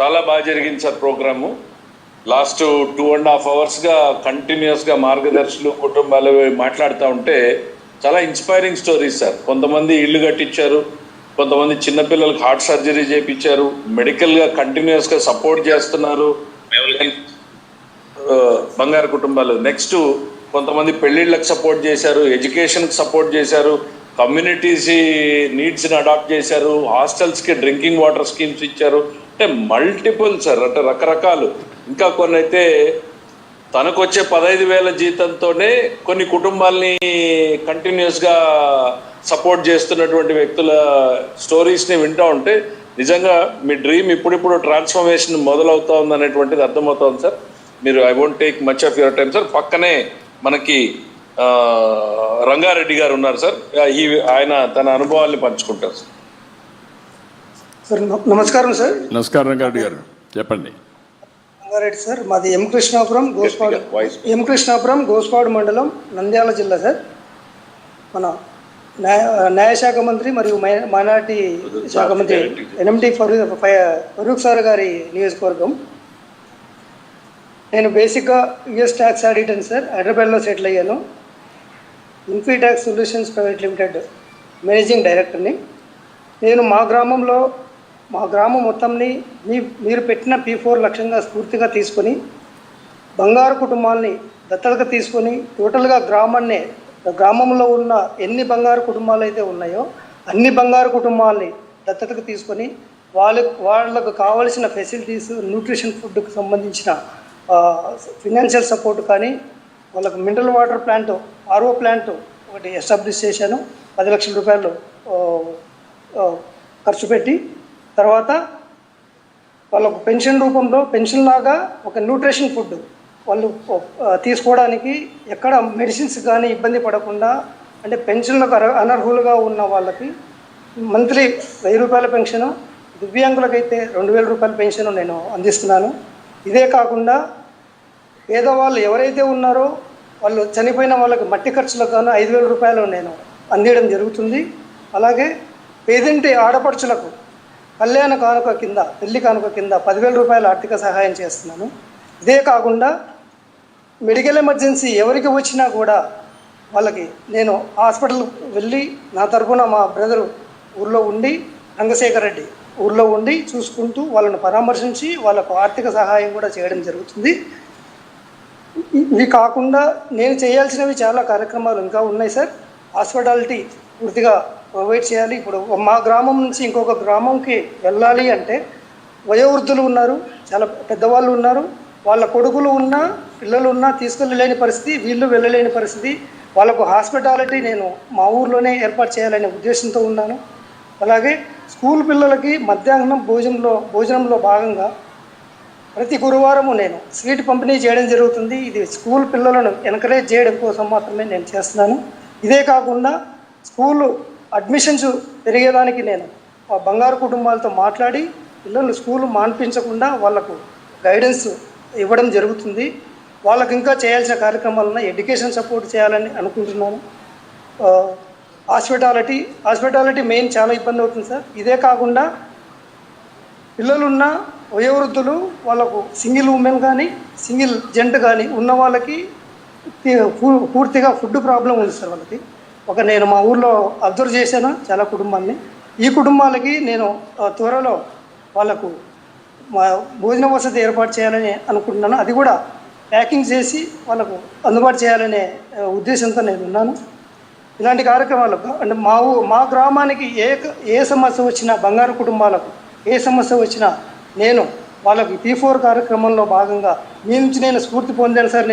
చాలా బాగా జరిగింది సార్ ప్రోగ్రాము. లాస్ట్ 2.5 అవర్స్గా కంటిన్యూస్గా మార్గదర్శులు కుటుంబాలు మాట్లాడుతూ ఉంటే చాలా ఇన్స్పైరింగ్ స్టోరీస్ సార్. కొంతమంది ఇల్లు కట్టించారు, కొంతమంది చిన్నపిల్లలకు హార్ట్ సర్జరీ చేయించారు, మెడికల్గా కంటిన్యూస్గా సపోర్ట్ చేస్తున్నారు బంగారు కుటుంబాలు. నెక్స్ట్ కొంతమంది పెళ్ళిళ్ళకి సపోర్ట్ చేశారు, ఎడ్యుకేషన్కి సపోర్ట్ చేశారు, కమ్యూనిటీస్ నీడ్స్ని అడాప్ట్ చేశారు, హాస్టల్స్కి డ్రింకింగ్ వాటర్ స్కీమ్స్ ఇచ్చారు. అంటే మల్టిపుల్ సార్, అంటే రకరకాలు. ఇంకా కొన్ని అయితే తనకు వచ్చే 15,000 జీతంతోనే కొన్ని కుటుంబాల్ని కంటిన్యూస్గా సపోర్ట్ చేస్తున్నటువంటి వ్యక్తుల స్టోరీస్ని వింటూ ఉంటే నిజంగా మీ డ్రీమ్ ఇప్పుడిప్పుడు ట్రాన్స్ఫర్మేషన్ మొదలవుతా ఉంది అనేటువంటిది అర్థమవుతుంది సార్. మీరు I won't take much of your time sir. పక్కనే మనకి రంగారెడ్డి గారు ఉన్నారు సార్, ఆయన తన అనుభవాల్ని పంచుకుంటారు సార్. సార్ నమస్కారం సార్. నమస్కారం రంగారెడ్డి గారు, చెప్పండి. రంగారెడ్డి సార్, మాది ఎం కృష్ణాపురం గోస్పాడు మండలం, నంద్యాల జిల్లా సార్. మన న్యాయశాఖ మంత్రి మరియు మైనార్టీ శాఖ మంత్రి ఎన్ఎండి ఫరూక్ సార్ గారి నియోజకవర్గం. నేను బేసిక్గా యుఎస్ ట్యాక్స్ ఆడిటర్ సార్, హైదరాబాద్లో సెటిల్ అయ్యాను. Infy tax solutions private limited managing డైరెక్టర్ని. నేను మా గ్రామం మొత్తంని మీరు పెట్టిన P4 లక్ష్యంగా స్ఫూర్తిగా తీసుకొని బంగారు కుటుంబాలని దత్తతగా తీసుకొని టోటల్గా గ్రామంలో ఉన్న ఎన్ని బంగారు కుటుంబాలు అయితే ఉన్నాయో అన్ని బంగారు కుటుంబాలని దత్తతగా తీసుకొని వాళ్ళకు కావలసిన ఫెసిలిటీస్, న్యూట్రిషన్ ఫుడ్కి సంబంధించిన ఫినాన్షియల్ సపోర్ట్ కానీ, వాళ్ళకు mineral water plant, RO plant ఒకటి ఎస్టాబ్లిష్ చేశాను. 10 లక్షల రూపాయలు ఖర్చు పెట్టి, తర్వాత వాళ్ళకు పెన్షన్ రూపంలో పెన్షన్ లాగా ఒక న్యూట్రిషన్ ఫుడ్ వాళ్ళు తీసుకోవడానికి ఎక్కడ మెడిసిన్స్ కానీ ఇబ్బంది పడకుండా, అంటే పెన్షన్లకు అనర్హులుగా ఉన్న వాళ్ళకి మంత్లీ 1000 రూపాయల పెన్షను, దివ్యాంగులకైతే 2000 రూపాయల పెన్షన్ నేను అందిస్తున్నాను. ఇదే కాకుండా పేదవాళ్ళు ఎవరైతే ఉన్నారో వాళ్ళు చనిపోయిన వాళ్ళకి మట్టి ఖర్చులకు గాను 5000 రూపాయలు నేను అందించడం జరుగుతుంది. అలాగే పేదింటి ఆడపడుచులకు కళ్యాణ కానుక కింద, పెళ్లి కానుక కింద 10,000 రూపాయల ఆర్థిక సహాయం చేస్తున్నాను. ఇదే కాకుండా మెడికల్ ఎమర్జెన్సీ ఎవరికి వచ్చినా కూడా వాళ్ళకి నేను హాస్పిటల్ వెళ్ళి నా తరఫున మా బ్రదరు ఊళ్ళో ఉండి, రంగశేఖర్ రెడ్డి ఊళ్ళో ఉండి చూసుకుంటూ వాళ్ళను పరామర్శించి వాళ్ళకు ఆర్థిక సహాయం కూడా చేయడం జరుగుతుంది. ఇవి కాకుండా నేను చేయాల్సినవి చాలా కార్యక్రమాలు ఇంకా ఉన్నాయి సార్. హాస్పిటాలిటీ పూర్తిగా ప్రొవైడ్ చేయాలి. ఇప్పుడు మా గ్రామం నుంచి ఇంకొక గ్రామంకి వెళ్ళాలి అంటే వయోవృద్ధులు ఉన్నారు, చాలా పెద్దవాళ్ళు ఉన్నారు, వాళ్ళ కొడుకులు ఉన్నా పిల్లలు ఉన్నా తీసుకెళ్ళలేని పరిస్థితి, వీళ్ళు వెళ్ళలేని పరిస్థితి. వాళ్ళకు హాస్పిటాలిటీ నేను మా ఊర్లోనే ఏర్పాటు చేయాలనే ఉద్దేశంతో ఉన్నాను. అలాగే స్కూల్ పిల్లలకి మధ్యాహ్నం భోజనంలో భాగంగా ప్రతి గురువారము నేను స్వీట్ పంపిణీ చేయడం జరుగుతుంది. ఇది స్కూల్ పిల్లలను ఎంకరేజ్ చేయడం కోసం మాత్రమే నేను చేస్తున్నాను. ఇదే కాకుండా స్కూలు అడ్మిషన్స్ పెరిగేదానికి నేను బంగారు కుటుంబాలతో మాట్లాడి పిల్లలు స్కూలు మాన్పించకుండా వాళ్ళకు గైడెన్స్ ఇవ్వడం జరుగుతుంది. వాళ్ళకి ఇంకా చేయాల్సిన కార్యక్రమాలను ఎడ్యుకేషన్ సపోర్ట్ చేయాలని అనుకుంటున్నాను. హాస్పిటాలిటీ మెయిన్ చాలా ఇబ్బంది అవుతుంది సార్. ఇదే కాకుండా పిల్లలున్న వయోవృద్ధులు, వాళ్ళకు సింగిల్ ఉమెన్ కానీ సింగిల్ జెంట్ కానీ ఉన్న వాళ్ళకి పూర్తిగా ఫుడ్ ప్రాబ్లం ఉంది సార్. వాళ్ళకి నేను మా ఊర్లో అబ్జర్వ్ చేశాను చాలా కుటుంబాన్ని. ఈ కుటుంబాలకి నేను త్వరలో వాళ్ళకు భోజన వసతి ఏర్పాటు చేయాలని అనుకుంటున్నాను. అది కూడా ప్యాకింగ్ చేసి వాళ్ళకు అందుబాటు చేయాలనే ఉద్దేశంతో నేను ఉన్నాను. ఇలాంటి కార్యక్రమాలు అంటే మా గ్రామానికి ఏ సమస్య వచ్చినా, బంగారు కుటుంబాలకు ఏ సమస్య వచ్చినా నేను వాళ్ళకి P4 కార్యక్రమంలో భాగంగా మీ నుంచి నేను స్ఫూర్తి పొందాను సార్.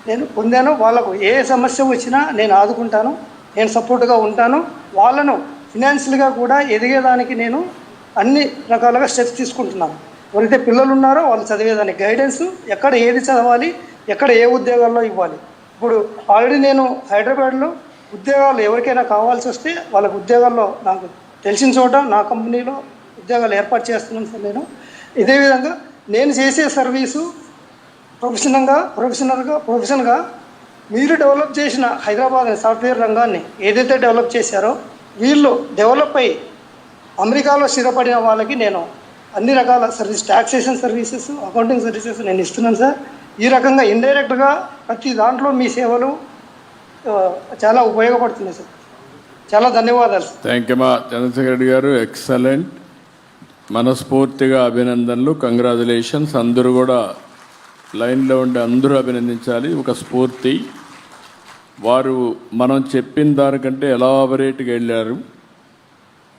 నేను పొందాను. వాళ్ళకు ఏ సమస్య వచ్చినా నేను ఆదుకుంటాను, నేను సపోర్ట్గా ఉంటాను. వాళ్ళను ఫినాన్షియల్గా కూడా ఎదిగేదానికి నేను అన్ని రకాలుగా స్టెప్స్ తీసుకుంటున్నాను. ఎవరైతే పిల్లలు ఉన్నారో వాళ్ళు చదివేదానికి గైడెన్స్, ఎక్కడ ఏది చదవాలి, ఎక్కడ ఏ ఉద్యోగాల్లో ఇవ్వాలి. ఇప్పుడు ఆల్రెడీ నేను హైదరాబాద్లో ఉద్యోగాలు ఎవరికైనా కావాల్సి వస్తే వాళ్ళకు ఉద్యోగాల్లో నాకు తెలిసిన చోట నా కంపెనీలో ఉద్యోగాలు ఏర్పాటు చేస్తున్నాను సార్. ఇదే విధంగా నేను చేసే సర్వీసు ప్రొఫెషనల్గా మీరు డెవలప్ చేసిన హైదరాబాద్ సాఫ్ట్వేర్ రంగాన్ని ఏదైతే డెవలప్ చేశారో వీళ్ళు డెవలప్ అయ్యి అమెరికాలో స్థిరపడిన వాళ్ళకి నేను అన్ని రకాల service, taxation services, accounting services నేను ఇస్తున్నాను సార్. ఈ రకంగా ఇండైరెక్ట్గా ప్రతి దాంట్లో మీ సేవలు చాలా ఉపయోగపడుతున్నాయి సార్. చాలా ధన్యవాదాలు సార్. థ్యాంక్ యూ మా చంద్రశేఖర్ రెడ్డి గారు, ఎక్సలెంట్, మనస్ఫూర్తిగా అభినందనలు, కంగ్రాచులేషన్స్. అందరూ కూడా లైన్లో ఉండి అందరూ అభినందించాలి. ఒక స్ఫూర్తి, వారు మనం చెప్పిన దానికంటే ఎలాబరేట్గా వెళ్ళారు.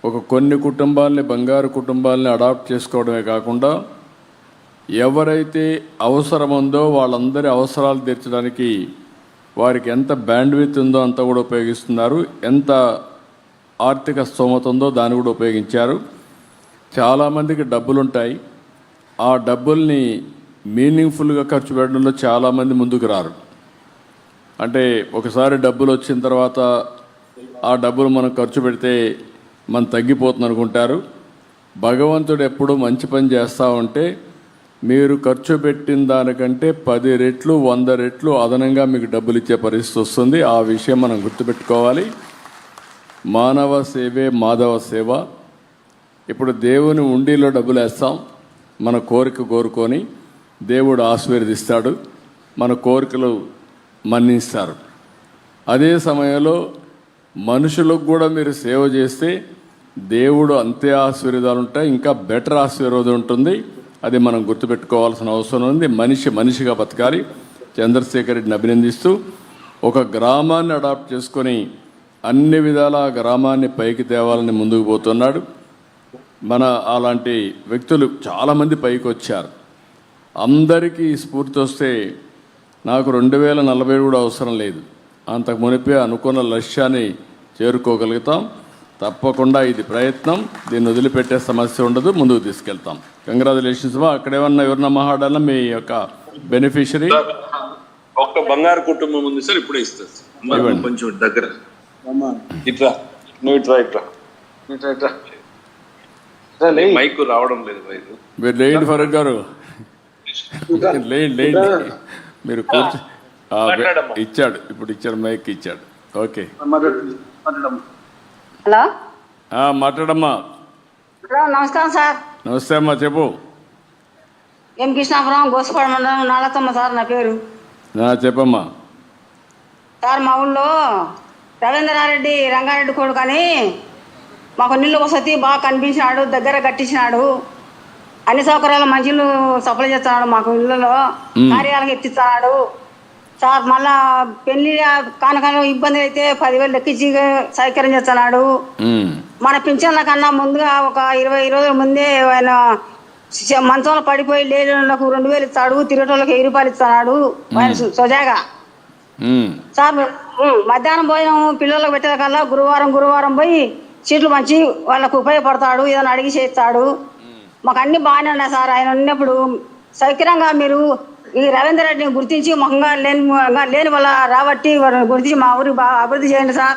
ఒక కొన్ని కుటుంబాలని, బంగారు కుటుంబాలని అడాప్ట్ చేసుకోవడమే కాకుండా ఎవరైతే అవసరం ఉందో వాళ్ళందరి అవసరాలు తీర్చడానికి వారికి ఎంత బ్యాండ్విత్ ఉందో అంత కూడా ఉపయోగిస్తున్నారు. ఎంత ఆర్థిక స్తోమత ఉందో దాన్ని కూడా ఉపయోగించారు. చాలామందికి డబ్బులు ఉంటాయి, ఆ డబ్బుల్ని మీనింగ్ఫుల్గా ఖర్చు పెట్టడంలో చాలామంది ముందుకు రారు. అంటే ఒకసారి డబ్బులు వచ్చిన తర్వాత ఆ డబ్బులు మనం ఖర్చు పెడితే మనం తగ్గిపోతుంది అనుకుంటారు. భగవంతుడు ఎప్పుడూ మంచి పని చేస్తూ ఉంటే మీరు ఖర్చు పెట్టిన దానికంటే 10 రెట్లు 100 రెట్లు అదనంగా మీకు డబ్బులు ఇచ్చే పరిస్థితి వస్తుంది. ఆ విషయం మనం గుర్తుపెట్టుకోవాలి. మానవ సేవే మాధవ సేవ. ఇప్పుడు దేవుని ఉండిలో డబ్బులు వేస్తాం, మన కోరిక కోరుకొని దేవుడు ఆశీర్వదిస్తాడు, మన కోరికలు మన్నిస్తారు. అదే సమయంలో మనుషులకు కూడా మీరు సేవ చేస్తే దేవుడు అంతే ఆశీర్వాదాలు ఉంటాయి, ఇంకా బెటర్ ఆశీర్వాదం ఉంటుంది. అది మనం గుర్తుపెట్టుకోవాల్సిన అవసరం ఉంది. మనిషి మనిషిగా బతకాలి. చంద్రశేఖర్ రెడ్డిని అభినందిస్తూ ఒక గ్రామాన్ని అడాప్ట్ చేసుకొని అన్ని విధాల ఆ గ్రామాన్ని పైకి తేవాలని ముందుకు పోతున్నాడు. మన అలాంటి వ్యక్తులు చాలామంది పైకి వచ్చారు. అందరికీ స్ఫూర్తి వస్తే నాకు 2040 కూడా అవసరం లేదు, అంతకు మునిపే అనుకున్న లక్ష్యాన్ని చేరుకోగలుగుతాం. తప్పకుండా ఇది ప్రయత్నం, దీన్ని వదిలిపెట్టే సమస్య ఉండదు, ముందుకు తీసుకెళ్తాం. కంగ్రాచులేషన్స్ బా. అక్కడేమన్నా ఎవరన్నా మాట్లాడాలా మీ యొక్క బెనిఫిషరీ? ఒక్క బంగారు కుటుంబం ఉంది సార్, ఇప్పుడే ఇస్తారు సార్. ఇవ్వండి. కొంచెం దగ్గర ఇట్లా, నువ్వు ఇట్లా ఇట్లా ఇట్లా ఇట్లా. మైకు రావడం లేదు మైకు. మీరు లేండి ఫరూక్ గారు, లేండి. మీరు కూర్చో. ఇచ్చాడు, ఇప్పుడు ఇచ్చాడు, మైక్ ఇచ్చాడు. ఓకే, హలో మాట్లాడమ్మా. హలో, నమస్కారం సార్. నమస్తే అమ్మా, చెప్పు. ఎం కృష్ణాపురం, గోసుపాడ మండలం, నాలతమ్మ సార్ నా పేరు. చెప్పమ్మా. సార్ మా ఊళ్ళో రవీంద్రారెడ్డి రంగారెడ్డి కొడుకు అని మాకు నీళ్ళు వసతి బాగా కనిపించినాడు, దగ్గర కట్టించినాడు, అన్ని సౌకర్యాలు మంచిలు సప్లై చేస్తున్నాడు, మాకు ఇళ్ళలో కార్యాలకు ఎత్తిస్తున్నాడు సార్. మళ్ళా పెళ్లి కానకాలు ఇబ్బంది అయితే 10,000 లెక్కించి సౌకర్యం చేస్తున్నాడు. మన పింఛన్ల కన్నా ముందుగా ఒక 20 రోజుల ముందే ఆయన మంచంలో పడిపోయి లేనులకు 2,000 ఇస్తాడు, తిరగటోళ్ళకి 1000 రూపాయలు ఇస్తున్నాడు ఆయన సోజాగా సార్. మధ్యాహ్నం భోజనం పిల్లలకు పెట్టే కల్లా గురువారం పోయి సీట్లు మంచి వాళ్ళకు ఉపయోగపడతాడు, ఏదైనా అడిగి చేస్తాడు. మాకు అన్ని బాగానే ఉన్నాయి సార్. ఆయన ఉన్నప్పుడు సౌకర్యంగా మీరు ఈ రవీందర్ రెడ్డిని గుర్తించి మొహంగా లేని వల్ల రాబట్టి వారిని గుర్తించి మా ఊరికి బాగా అభివృద్ధి చేయండి సార్.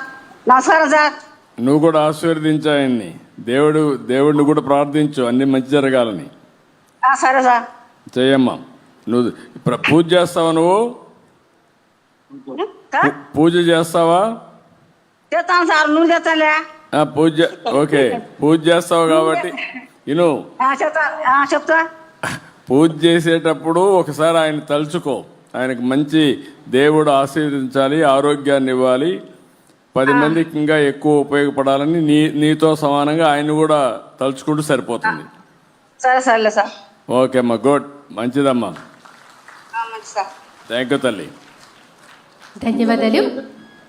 నమస్కారం సార్. నువ్వు కూడా ఆశీర్వదించు ఆయన్ని, దేవుడిని కూడా ప్రార్థించు అన్ని మంచి జరగాలని. సరే సార్. చెయ్యమ్మా. నువ్వు పూజ చేస్తావా? నువ్వు పూజ చేస్తావా? చేస్తాను సార్. నువ్వు చేస్తానులే. పూజ ఓకే, పూజ చేస్తావు కాబట్టి చెప్తా. పూజ చేసేటప్పుడు ఒకసారి ఆయన తలుచుకో. ఆయనకు మంచి దేవుడు ఆశీర్వదించాలి, ఆరోగ్యాన్ని ఇవ్వాలి, 10 మందికి ఇంకా ఎక్కువ ఉపయోగపడాలని నీతో సమానంగా ఆయన కూడా తలుచుకుంటూ సరిపోతుంది. సరే సరేలే సార్. ఓకే అమ్మా, గుడ్, మంచిదమ్మా. మంచి సార్. థ్యాంక్ యూ తల్లి. ధన్యవాదాలు.